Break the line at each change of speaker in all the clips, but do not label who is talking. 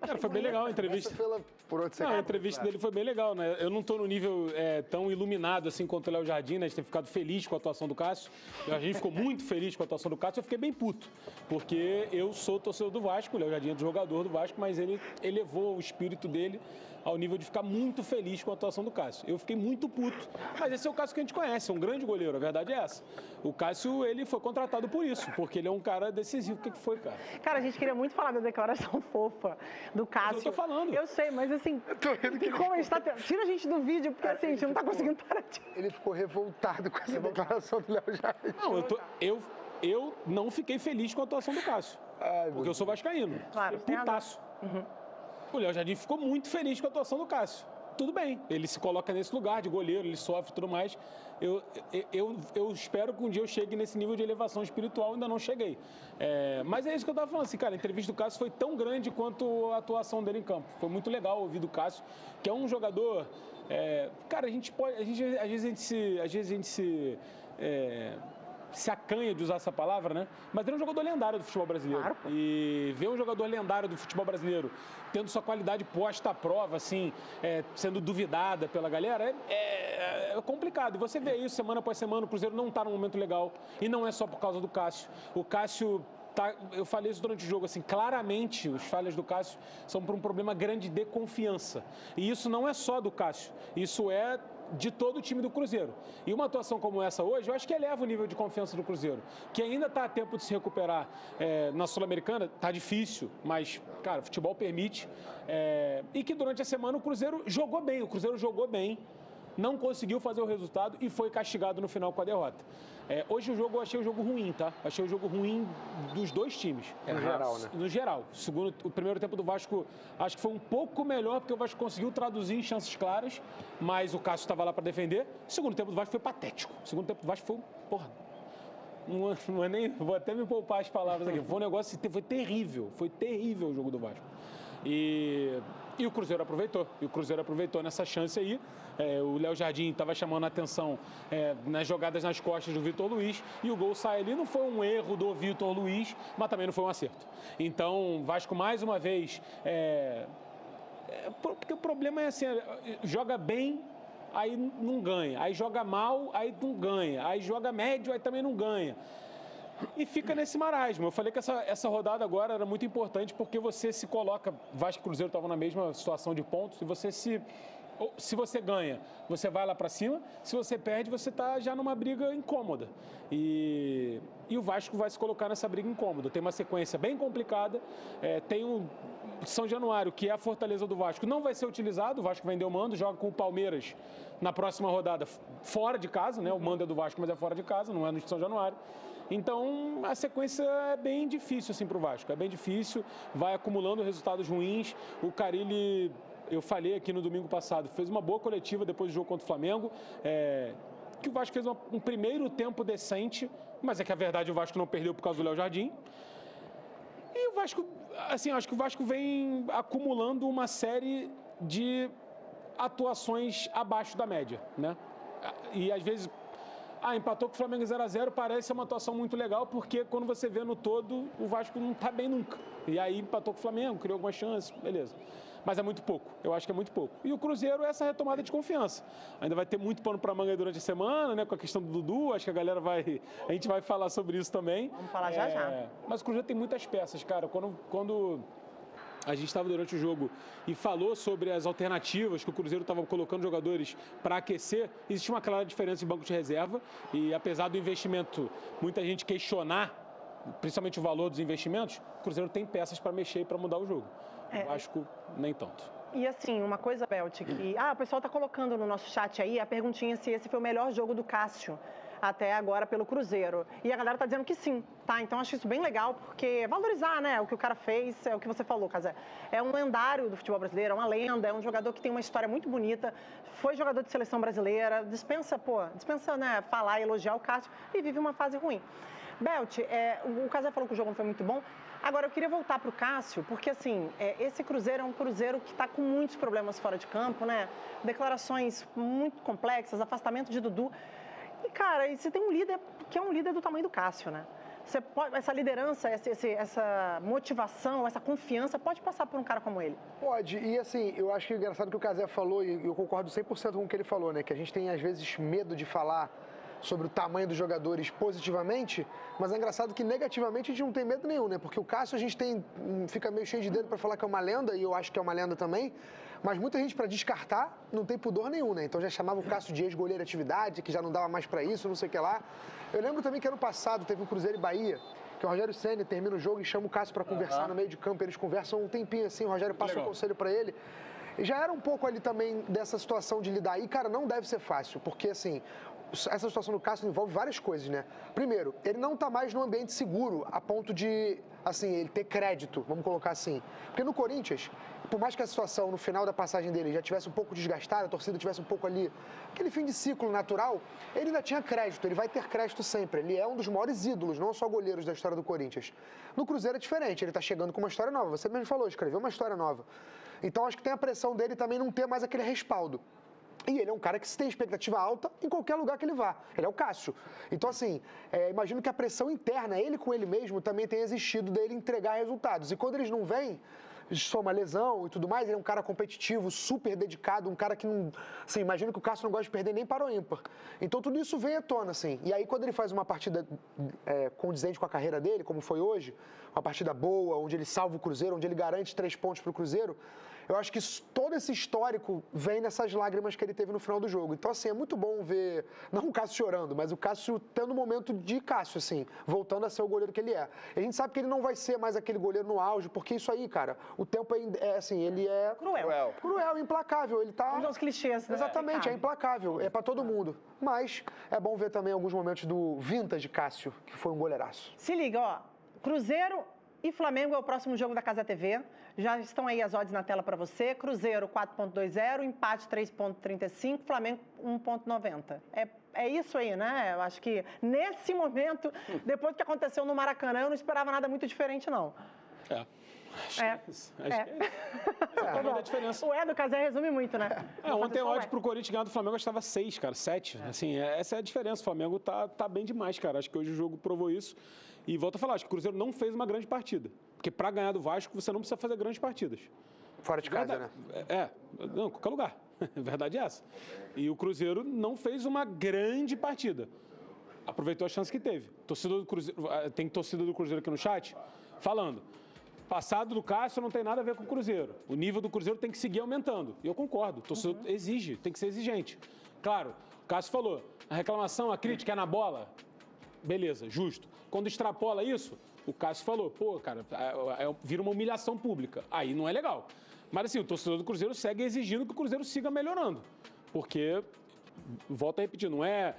Cara, foi bem legal a entrevista.
Por onde você
Não, a entrevista dele foi bem legal, né? Eu não tô no nível tão iluminado assim quanto o Léo Jardim, né? A gente tem ficado feliz com a atuação do Cássio. A gente ficou muito feliz com a atuação do Cássio. Eu fiquei bem puto, porque eu sou torcedor do Vasco, o Léo Jardim é jogador do Vasco, mas ele elevou o espírito dele ao nível de ficar muito feliz com a atuação do Cássio. Eu fiquei muito puto, mas esse é o Cássio que a gente conhece, é um grande goleiro, a verdade é essa. O Cássio, ele foi contratado por isso, porque ele é um cara decisivo. O que foi, cara?
Cara, a gente queria muito falar da declaração fofa do Cássio.
Mas eu tô falando.
Eu sei, mas assim, como a gente tá... Tira a gente do vídeo, porque assim, a gente não tá conseguindo parar de...
Ele ficou revoltado com essa declaração do Léo Jardim.
Não, eu não fiquei feliz com a atuação do Cássio, porque eu sou vascaíno.
Claro,
fiquei putaço. O Léo Jardim ficou muito feliz com a atuação do Cássio. Tudo bem, ele se coloca nesse lugar de goleiro, ele sofre e tudo mais. Eu espero que um dia eu chegue nesse nível de elevação espiritual, ainda não cheguei. Mas é isso que eu estava falando, assim, cara, a entrevista do Cássio foi tão grande quanto a atuação dele em campo. Foi muito legal ouvir do Cássio, que é um jogador... cara, às vezes a gente se acanha de usar essa palavra, né? Mas ele é um jogador lendário do futebol brasileiro.
Claro, pô.
E ver um jogador lendário do futebol brasileiro tendo sua qualidade posta à prova, assim, sendo duvidada pela galera, é complicado. E você vê isso semana após semana, o Cruzeiro não está num momento legal. E não é só por causa do Cássio. O Cássio... eu falei isso durante o jogo, assim, claramente as falhas do Cássio são por um problema grande de confiança. E isso não é só do Cássio, isso é de todo o time do Cruzeiro. E uma atuação como essa hoje, eu acho que eleva o nível de confiança do Cruzeiro, que ainda está a tempo de se recuperar na Sul-Americana, está difícil, mas, cara, o futebol permite. E que durante a semana o Cruzeiro jogou bem, não conseguiu fazer o resultado e foi castigado no final com a derrota. Hoje eu achei o jogo ruim, tá? Achei o jogo ruim dos dois times.
No geral, né?
No geral. O primeiro tempo do Vasco, acho que foi um pouco melhor, porque o Vasco conseguiu traduzir em chances claras, mas o Cássio estava lá para defender. O segundo tempo do Vasco foi patético. O segundo tempo do Vasco foi, porra... Não é nem, vou até me poupar as palavras aqui. Foi um negócio, foi terrível o jogo do Vasco. E o Cruzeiro aproveitou nessa chance aí. O Léo Jardim estava chamando a atenção nas jogadas nas costas do Vitor Luiz, e o gol sai ali. Não foi um erro do Vitor Luiz, mas também não foi um acerto. Então, Vasco mais uma vez... porque o problema é assim, joga bem, aí não ganha. Aí joga mal, aí não ganha. Aí joga médio, aí também não ganha. E fica nesse marasmo. Eu falei que essa rodada agora era muito importante, porque você se coloca... Vasco e Cruzeiro estavam na mesma situação de pontos, e você se você ganha, você vai lá para cima. Se você perde, você está já numa briga incômoda. E o Vasco vai se colocar nessa briga incômoda. Tem uma sequência bem complicada. Tem o São Januário, que é a fortaleza do Vasco, não vai ser utilizado. O Vasco vendeu o mando, joga com o Palmeiras na próxima rodada fora de casa, né? O mando é do Vasco, mas é fora de casa, não é no São Januário. Então, a sequência é bem difícil assim, para o Vasco. É bem difícil, vai acumulando resultados ruins. O Carille, eu falei aqui no domingo passado, fez uma boa coletiva depois do jogo contra o Flamengo, que o Vasco fez um primeiro tempo decente, mas é que a verdade o Vasco não perdeu por causa do Léo Jardim. E o Vasco, assim, acho que o Vasco vem acumulando uma série de atuações abaixo da média, né? E às vezes... empatou com o Flamengo 0-0, parece uma atuação muito legal, porque quando você vê no todo, o Vasco não está bem nunca. E aí empatou com o Flamengo, criou algumas chances, beleza. Mas é muito pouco, eu acho que é muito pouco. E o Cruzeiro é essa retomada de confiança. Ainda vai ter muito pano para manga durante a semana, né, com a questão do Dudu, acho que a gente vai falar sobre isso também.
Vamos falar já.
Mas o Cruzeiro tem muitas peças, cara. Quando a gente estava durante o jogo e falou sobre as alternativas que o Cruzeiro estava colocando jogadores para aquecer, existe uma clara diferença em banco de reserva, e apesar do investimento, muita gente questionar, principalmente o valor dos investimentos, o Cruzeiro tem peças para mexer e para mudar o jogo. O Vasco, nem tanto.
E assim, uma coisa, Belt, que o pessoal está colocando no nosso chat aí a perguntinha se esse foi o melhor jogo do Cássio até agora pelo Cruzeiro. E a galera tá dizendo que sim, tá? Então acho isso bem legal, porque valorizar, né, o que o cara fez, é o que você falou, Casé. É um lendário do futebol brasileiro, é uma lenda, é um jogador que tem uma história muito bonita, foi jogador de seleção brasileira, dispensa, né, falar e elogiar o Cássio, e vive uma fase ruim. Belt, o Casé falou que o jogo não foi muito bom. Agora, eu queria voltar para o Cássio, porque, assim, esse Cruzeiro é um Cruzeiro que está com muitos problemas fora de campo, né? Declarações muito complexas, afastamento de Dudu. E, cara, você tem um líder que é um líder do tamanho do Cássio, né? essa liderança, essa motivação, essa confiança pode passar por um cara como ele.
Pode, e assim, eu acho que é engraçado que o Cazé falou, e eu concordo 100% com o que ele falou, né? Que a gente tem, às vezes, medo de falar sobre o tamanho dos jogadores positivamente, mas é engraçado que negativamente a gente não tem medo nenhum, né? Porque o Cássio a gente fica meio cheio de dedo para falar que é uma lenda, e eu acho que é uma lenda também, mas muita gente para descartar não tem pudor nenhum, né? Então já chamava o Cássio de ex-goleiro de atividade, que já não dava mais para isso, não sei o que lá. Eu lembro também que ano passado teve um Cruzeiro e Bahia, que o Rogério Ceni termina o jogo e chama o Cássio para conversar no meio de campo, eles conversam um tempinho assim, o Rogério passa um conselho para ele. E já era um pouco ali também dessa situação de lidar. E, cara, não deve ser fácil, porque, assim, essa situação do Cássio envolve várias coisas, né? Primeiro, ele não tá mais num ambiente seguro a ponto de, assim, ele ter crédito, vamos colocar assim. Porque no Corinthians, por mais que a situação no final da passagem dele já tivesse um pouco desgastada, a torcida tivesse um pouco ali, aquele fim de ciclo natural, ele ainda tinha crédito, ele vai ter crédito sempre. Ele é um dos maiores ídolos, não só goleiros da história do Corinthians. No Cruzeiro é diferente, ele tá chegando com uma história nova. Você mesmo falou, escreveu uma história nova. Então acho que tem a pressão dele também não ter mais aquele respaldo. E ele é um cara que se tem expectativa alta em qualquer lugar que ele vá. Ele é o Cássio. Então, assim, imagino que a pressão interna, ele com ele mesmo, também tenha existido dele entregar resultados. E quando eles não vêm, soma lesão e tudo mais, ele é um cara competitivo, super dedicado, um cara que não... Assim, imagino que o Cássio não gosta de perder nem para o ímpar. Então, tudo isso vem à tona, assim. E aí, quando ele faz uma partida condizente com a carreira dele, como foi hoje, uma partida boa, onde ele salva o Cruzeiro, onde ele garante 3 pontos para o Cruzeiro, eu acho que todo esse histórico vem nessas lágrimas que ele teve no final do jogo. Então, assim, é muito bom ver, não o Cássio chorando, mas o Cássio tendo um momento de Cássio, assim, voltando a ser o goleiro que ele é. E a gente sabe que ele não vai ser mais aquele goleiro no auge, porque isso aí, cara, o tempo assim, ele é... Cruel, implacável. Ele tá...
Um dos clichês, né?
Exatamente, é implacável, é pra todo mundo. Mas é bom ver também alguns momentos do vintage Cássio, que foi um goleiraço.
Se liga, ó, Cruzeiro e Flamengo é o próximo jogo da Cazé TV. Já estão aí as odds na tela para você. Cruzeiro 4,20, empate 3,35, Flamengo 1,90. É isso aí, né? Eu acho que nesse momento, depois do que aconteceu no Maracanã, eu não esperava nada muito diferente, não.
Acho que é isso. A diferença.
O do Cazé resume muito, né?
Ontem a odd pro Corinthians ganhar do Flamengo estava 6, cara, 7. Assim, essa é a diferença. O Flamengo tá bem demais, cara. Acho que hoje o jogo provou isso. E volto a falar, acho que o Cruzeiro não fez uma grande partida. Porque para ganhar do Vasco, você não precisa fazer grandes partidas.
Fora de casa, né?
Não, em qualquer lugar. A verdade é essa. E o Cruzeiro não fez uma grande partida. Aproveitou a chance que teve. Torcedor do Cruzeiro, tem torcida do Cruzeiro aqui no chat falando. Passado do Cássio não tem nada a ver com o Cruzeiro. O nível do Cruzeiro tem que seguir aumentando. E eu concordo. O torcedor exige, tem que ser exigente. Claro, o Cássio falou, a reclamação, a crítica é na bola. Beleza, justo. Quando extrapola isso, o Cássio falou, pô, cara, vira uma humilhação pública. Aí não é legal. Mas assim, o torcedor do Cruzeiro segue exigindo que o Cruzeiro siga melhorando. Porque, volto a repetir, não é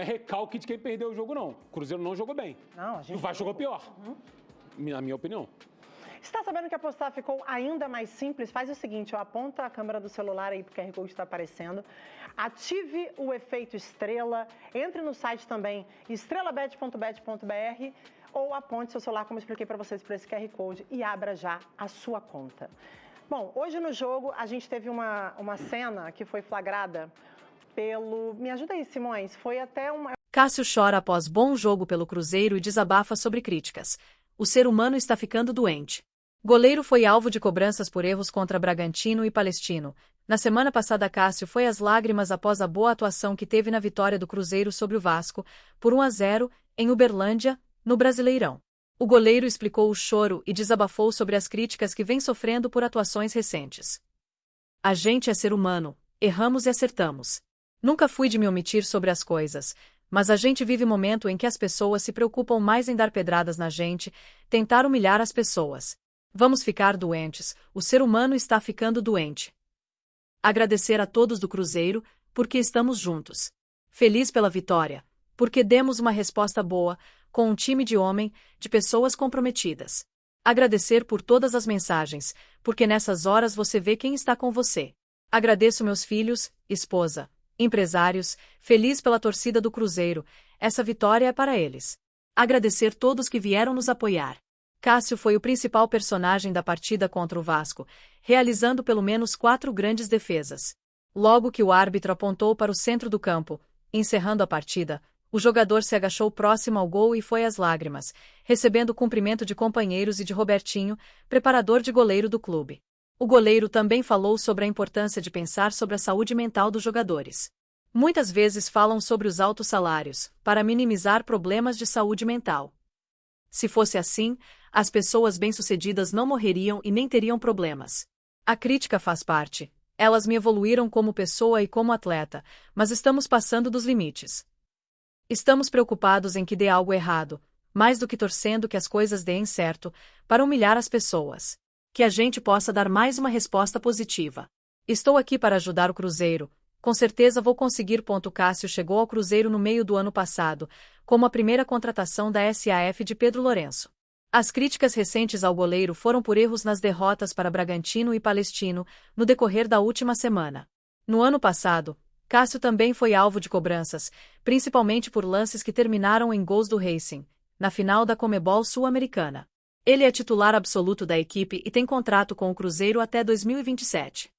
recalque de quem perdeu o jogo, não. O Cruzeiro não jogou bem.
Não, a gente...
O Vasco jogou pior, na minha opinião.
Está sabendo que apostar ficou ainda mais simples? Faz o seguinte, aponta a câmera do celular aí porque o QR Code está aparecendo. Ative o efeito estrela, entre no site também estrelabet.bet.br ou aponte seu celular, como eu expliquei para vocês, por esse QR Code e abra já a sua conta. Bom, hoje no jogo a gente teve uma cena que foi flagrada pelo... Me ajuda aí, Simões. Foi até uma...
Cássio chora após bom jogo pelo Cruzeiro e desabafa sobre críticas. O ser humano está ficando doente. Goleiro foi alvo de cobranças por erros contra Bragantino e Palestino. Na semana passada, Cássio foi às lágrimas após a boa atuação que teve na vitória do Cruzeiro sobre o Vasco, por 1-0, em Uberlândia, no Brasileirão. O goleiro explicou o choro e desabafou sobre as críticas que vem sofrendo por atuações recentes. A gente é ser humano, erramos e acertamos. Nunca fui de me omitir sobre as coisas, mas a gente vive momento em que as pessoas se preocupam mais em dar pedradas na gente, tentar humilhar as pessoas. Vamos ficar doentes, o ser humano está ficando doente. Agradecer a todos do Cruzeiro, porque estamos juntos. Feliz pela vitória, porque demos uma resposta boa, com um time de homem, de pessoas comprometidas. Agradecer por todas as mensagens, porque nessas horas você vê quem está com você. Agradeço meus filhos, esposa, empresários, feliz pela torcida do Cruzeiro, essa vitória é para eles. Agradecer todos que vieram nos apoiar. Cássio foi o principal personagem da partida contra o Vasco, realizando pelo menos 4 grandes defesas. Logo que o árbitro apontou para o centro do campo, encerrando a partida, O jogador se agachou próximo ao gol e foi às lágrimas, recebendo o cumprimento de companheiros e de Robertinho, preparador de goleiro do clube. O goleiro também falou sobre a importância de pensar sobre a saúde mental dos jogadores. Muitas vezes falam sobre os altos salários, para minimizar problemas de saúde mental. Se fosse assim, as pessoas bem-sucedidas não morreriam e nem teriam problemas. A crítica faz parte. Elas me evoluíram como pessoa e como atleta, mas estamos passando dos limites. Estamos preocupados em que dê algo errado, mais do que torcendo que as coisas deem certo, para humilhar as pessoas. Que a gente possa dar mais uma resposta positiva. Estou aqui para ajudar o Cruzeiro, com certeza vou conseguir. Cássio chegou ao Cruzeiro no meio do ano passado, como a primeira contratação da SAF de Pedro Lourenço. As críticas recentes ao goleiro foram por erros nas derrotas para Bragantino e Palestino, no decorrer da última semana. No ano passado, Cássio também foi alvo de cobranças, principalmente por lances que terminaram em gols do Racing, na final da Conmebol Sul-Americana. Ele é titular absoluto da equipe e tem contrato com o Cruzeiro até 2027.